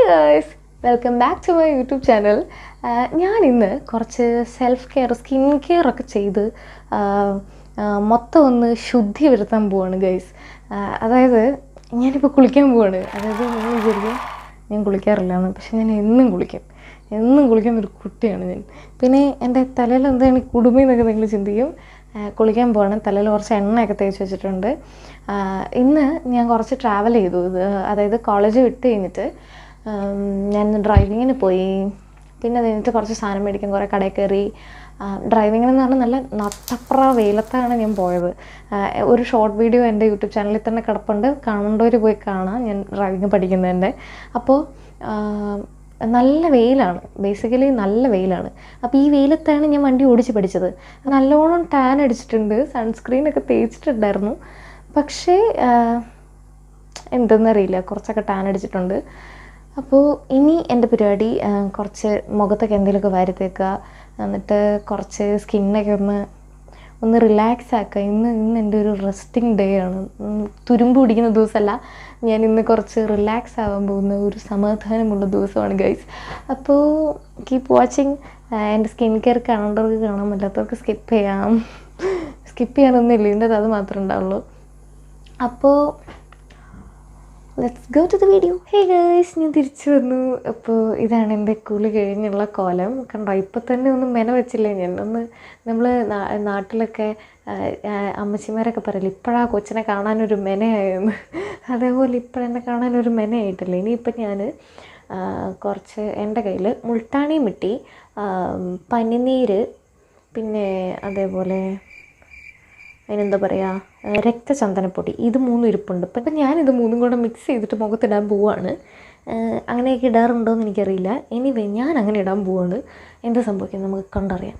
Guys, welcome back to my YouTube channel. ഞാൻ ഇന്ന് കുറച്ച് സെൽഫ് കെയർ, സ്കിൻ കെയർ ഒക്കെ ചെയ്ത് മൊത്തം ഒന്ന് ശുദ്ധി വരുത്താൻ പോവാണ് ഗൈസ്. അതായത് ഞാനിപ്പോൾ കുളിക്കാൻ പോവാണ്. അതായത് നിങ്ങൾ വിചാരിക്കും ഞാൻ കുളിക്കാറില്ലാന്ന്, പക്ഷെ ഞാൻ എന്നും കുളിക്കുന്ന ഒരു കുട്ടിയാണ് ഞാൻ. പിന്നെ എൻ്റെ തലയിൽ എന്താണ് കുടുമി എന്നൊക്കെ നിങ്ങൾ ചിന്തിക്കും. കുളിക്കാൻ പോവാണ്, തലയിൽ കുറച്ച് എണ്ണയൊക്കെ തേച്ച് വെച്ചിട്ടുണ്ട്. ഇന്ന് ഞാൻ കുറച്ച് ട്രാവൽ ചെയ്തു. അതായത് കോളേജ് വിട്ട് കഴിഞ്ഞിട്ട് ഞാൻ ഡ്രൈവിങ്ങിന് പോയി. പിന്നെ അത് കഴിഞ്ഞിട്ട് കുറച്ച് സാധനം മേടിക്കാൻ കുറേ കടയിൽ കയറി. ഡ്രൈവിങ്ങിനെന്ന് പറഞ്ഞാൽ നല്ല നട്ടപ്ര വെയിലത്താണ് ഞാൻ പോയത്. ഒരു ഷോർട്ട് വീഡിയോ എൻ്റെ യൂട്യൂബ് ചാനലിൽ തന്നെ കിടപ്പുണ്ട്, കാണേണ്ടവർ പോയി കാണാം ഞാൻ ഡ്രൈവിങ് പഠിക്കുന്നതിൻ്റെ. അപ്പോൾ നല്ല വെയിലാണ്, ബേസിക്കലി നല്ല വെയിലാണ്. അപ്പോൾ ഈ വെയിലത്താണ് ഞാൻ വണ്ടി ഓടിച്ച് പഠിച്ചത്. നല്ലോണം ടാൻ അടിച്ചിട്ടുണ്ട്, സൺസ്ക്രീനൊക്കെ തേച്ചിട്ടുണ്ടായിരുന്നു. പക്ഷേ എന്തെന്നറിയില്ല, കുറച്ചൊക്കെ ടാൻ അടിച്ചിട്ടുണ്ട്. അപ്പോൾ ഇനി എൻ്റെ പരിപാടി കുറച്ച് മുഖത്തൊക്കെ എന്തെങ്കിലുമൊക്കെ വാരിത്തേക്കുക, എന്നിട്ട് കുറച്ച് സ്കിന്നൊക്കെ ഒന്ന് റിലാക്സ് ആക്കുക. ഇന്ന് എൻ്റെ ഒരു റെസ്റ്റിംഗ് ഡേ ആണ്. തുരുമ്പ് പിടിക്കുന്ന ദിവസമല്ല, ഞാൻ ഇന്ന് കുറച്ച് റിലാക്സ് ആവാൻ പോകുന്ന ഒരു സമാധാനമുള്ള ദിവസമാണ് ഗൈസ്. അപ്പോൾ കീപ്പ് വാച്ചിങ്. എൻ്റെ സ്കിൻ കെയർ കാണേണ്ടവർക്ക് കാണാൻ, പറ്റാത്തവർക്ക് സ്കിപ്പ് ചെയ്യാനൊന്നുമില്ല, ഇതിൻ്റെ അത് മാത്രമേ ഉണ്ടാവുള്ളൂ. അപ്പോൾ let's go to the video. Hey guys, ഞാൻ തിരിച്ചു വന്നു. അപ്പോൾ ഇതാണ് എൻ്റെ കുളി കഴിഞ്ഞുള്ള കോലം. കണ്ടോ, ഇപ്പം തന്നെ ഒന്നും മെന വെച്ചില്ലേ ഞാൻ. നമ്മൾ നാട്ടിലൊക്കെ അമ്മച്ചിമാരൊക്കെ പറയില്ല, ഇപ്പോഴാ കൊച്ചിനെ കാണാനൊരു മെനയായെന്ന്. അതേപോലെ ഇപ്പോഴെന്നെ കാണാനൊരു മെനയായിട്ടില്ല. ഇനിയിപ്പം ഞാൻ കുറച്ച് എൻ്റെ കയ്യിൽ മുൾട്ടാണി മിട്ടി, പനിനീര്, പിന്നെ അതേപോലെ അതിനെന്താ പറയുക, രക്തചന്ദനപ്പൊടി, ഇത് മൂന്നും ഇരിപ്പുണ്ട്. അപ്പം ഞാനിത് മൂന്നും കൂടെ മിക്സ് ചെയ്തിട്ട് മുഖത്തിടാൻ പോവാണ്. അങ്ങനെയൊക്കെ ഇടാറുണ്ടോ എന്ന് എനിക്കറിയില്ല. എനിവേ ഞാൻ അങ്ങനെ ഇടാൻ പോവാണ്. എന്താ സംഭവിക്കുന്നത് നമുക്ക് കണ്ടറിയാം.